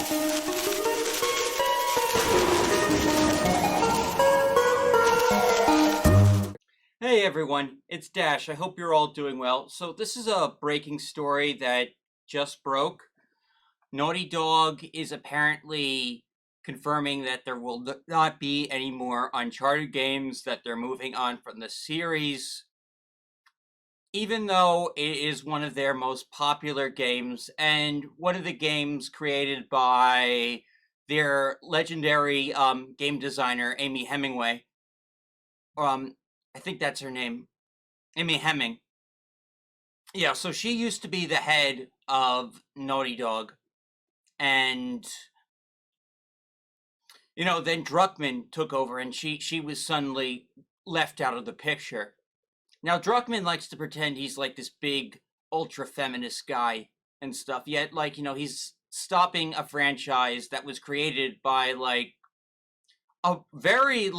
Hey everyone, it's Dash. I hope you're all doing well. So, this is a breaking story that just broke. Naughty Dog is apparently confirming that there will not be any more Uncharted games, that they're moving on from the series, even though it is one of their most popular games and one of the games created by their legendary game designer, Amy Hemingway. Um, I think that's her name. Amy Hemming. Yeah, so she used to be the head of Naughty Dog, and then Druckmann took over, and she was suddenly left out of the picture. Now Druckmann likes to pretend he's like this big ultra feminist guy and stuff. Yet, he's stopping a franchise that was created by a very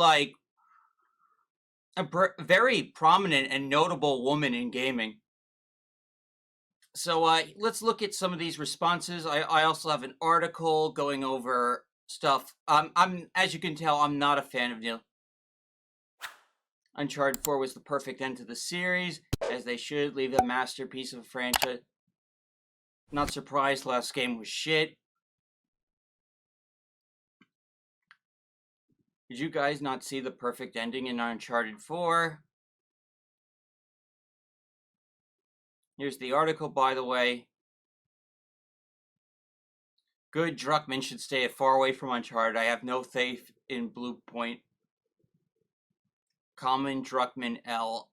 very prominent and notable woman in gaming. So let's look at some of these responses. I also have an article going over stuff. I'm as you can tell, I'm not a fan of Neil. Uncharted 4 was the perfect end to the series, as they should leave a masterpiece of a franchise. Not surprised, last game was shit. Did you guys not see the perfect ending in Uncharted 4? Here's the article, by the way. Good, Druckmann should stay far away from Uncharted. I have no faith in Blue Point. Common Druckmann L.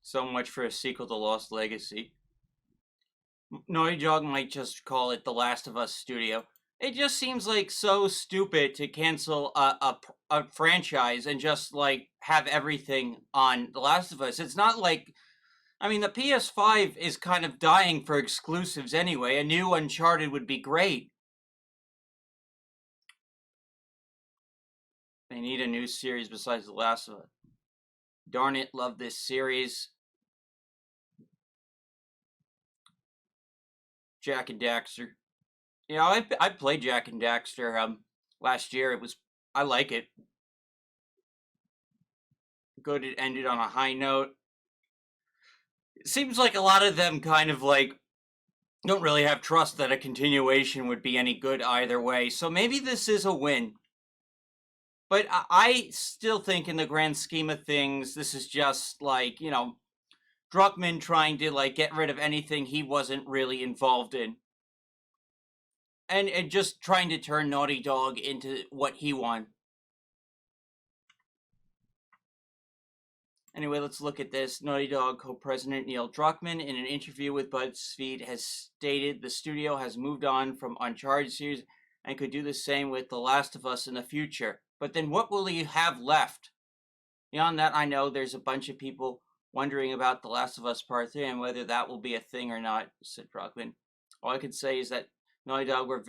So much for a sequel to Lost Legacy. Naughty Dog might just call it The Last of Us Studio. It just seems like so stupid to cancel a franchise and just have everything on The Last of Us. It's not like, I mean, the PS5 is kind of dying for exclusives anyway. A new Uncharted would be great. They need a new series besides The Last of Us. Darn it, love this series. Jak and Daxter. Yeah, I played Jak and Daxter last year. I like it. Good, it ended on a high note. It seems like a lot of them kind of don't really have trust that a continuation would be any good either way. So maybe this is a win. But I still think in the grand scheme of things, this is just Druckmann trying to get rid of anything he wasn't really involved in. And just trying to turn Naughty Dog into what he wanted. Anyway, let's look at this. Naughty Dog co-president Neil Druckmann, in an interview with BuzzFeed, has stated the studio has moved on from Uncharted series and could do the same with The Last of Us in the future. But then what will he have left? Beyond that, I know there's a bunch of people wondering about The Last of Us Part 3 and whether that will be a thing or not, said Druckmann. All I can say is that Naughty Dog were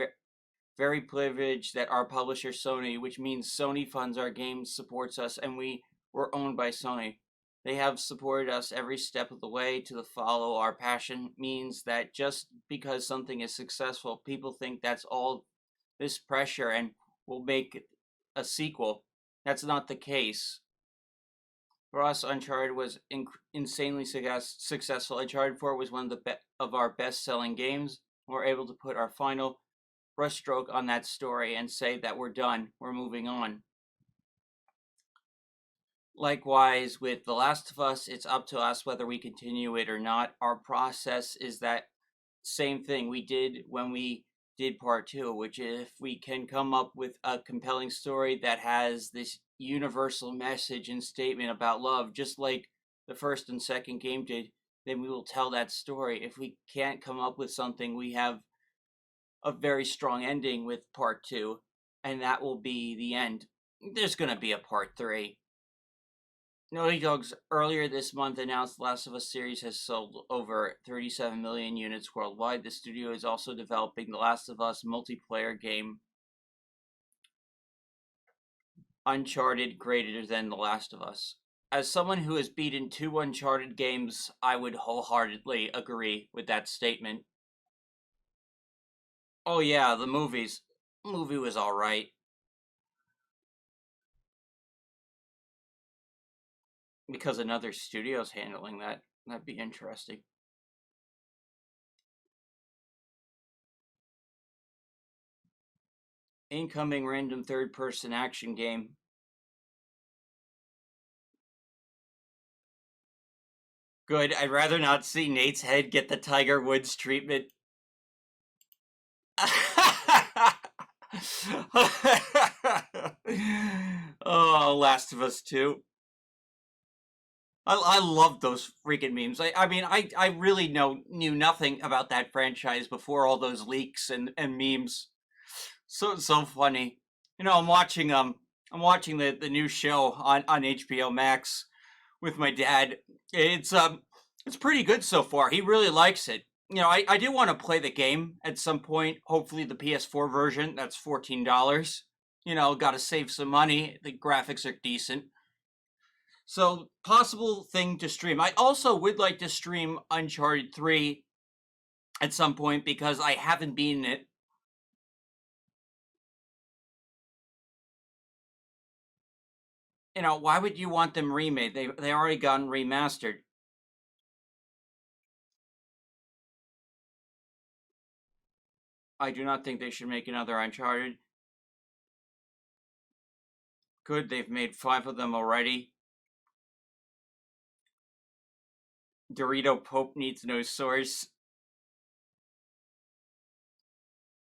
very privileged that our publisher Sony, which means Sony funds our games, supports us, and we were owned by Sony. They have supported us every step of the way to follow our passion. Means that just because something is successful, people think that's all this pressure and will make a sequel. That's not the case. For us, Uncharted was insanely successful. Uncharted 4 was one of our best-selling games. We're able to put our final brushstroke on that story and say that we're done. We're moving on. Likewise, with The Last of Us, it's up to us whether we continue it or not. Our process is that same thing we did when we did part 2, which if we can come up with a compelling story that has this universal message and statement about love, just like the first and second game did, then we will tell that story. If we can't come up with something, we have a very strong ending with part 2, and that will be the end. There's going to be a part 3. Naughty Dog's earlier this month announced The Last of Us series has sold over 37 million units worldwide. The studio is also developing The Last of Us multiplayer game, Uncharted greater than The Last of Us. As someone who has beaten 2 Uncharted games, I would wholeheartedly agree with that statement. Oh yeah, the movie was all right because another studio's handling that. That'd be interesting. Incoming random third-person action game. Good. I'd rather not see Nate's head get the Tiger Woods treatment. Oh, Last of Us 2. I love those freaking memes. I really knew nothing about that franchise before all those leaks and memes. So funny. I'm watching the new show on HBO Max with my dad. It's pretty good so far. He really likes it. I do want to play the game at some point. Hopefully the PS4 version. That's $14. Got to save some money. The graphics are decent. So, possible thing to stream. I also would like to stream Uncharted 3 at some point because I haven't beaten it. Why would you want them remade? They already gotten remastered. I do not think they should make another Uncharted. Good, they've made 5 of them already. Dorito Pope needs no source.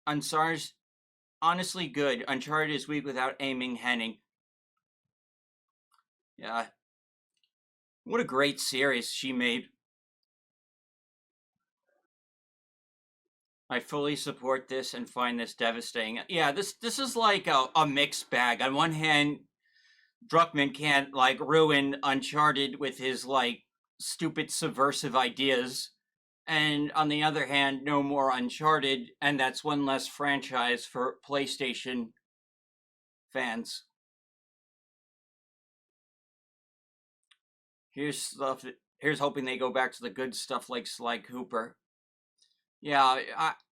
Unsars, honestly good. Uncharted is weak without aiming Henning. Yeah. What a great series she made. I fully support this and find this devastating. Yeah, this is like a mixed bag. On one hand, Druckmann can't like ruin Uncharted with his like stupid subversive ideas. And on the other hand, no more Uncharted, and that's one less franchise for PlayStation fans. Here's stuff. Here's hoping they go back to the good stuff like Sly Cooper. Yeah,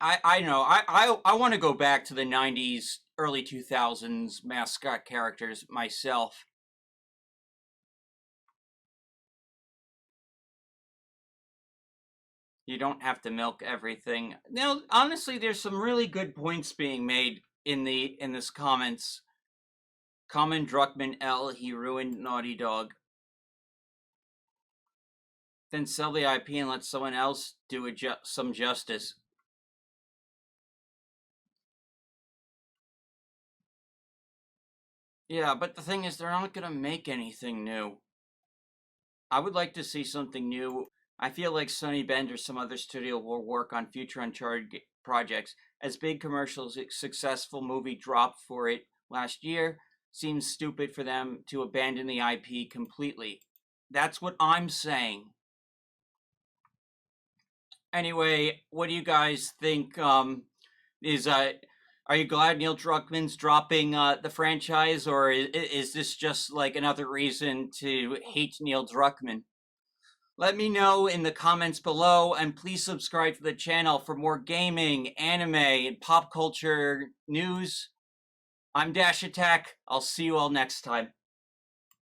I know. I want to go back to the '90s, early 2000s mascot characters myself. You don't have to milk everything. Now, honestly, there's some really good points being made in this comments. Common Druckmann L. He ruined Naughty Dog. Then sell the IP and let someone else do some justice. Yeah, but the thing is, they're not gonna make anything new. I would like to see something new. I feel like Sonny Bend or some other studio will work on future Uncharted projects. As big commercials, a successful movie dropped for it last year, seems stupid for them to abandon the IP completely. That's what I'm saying. Anyway, what do you guys think? Is Are you glad Neil Druckmann's dropping the franchise, or is this just like another reason to hate Neil Druckmann? Let me know in the comments below, and please subscribe to the channel for more gaming, anime, and pop culture news. I'm Dash Attack. I'll see you all next time.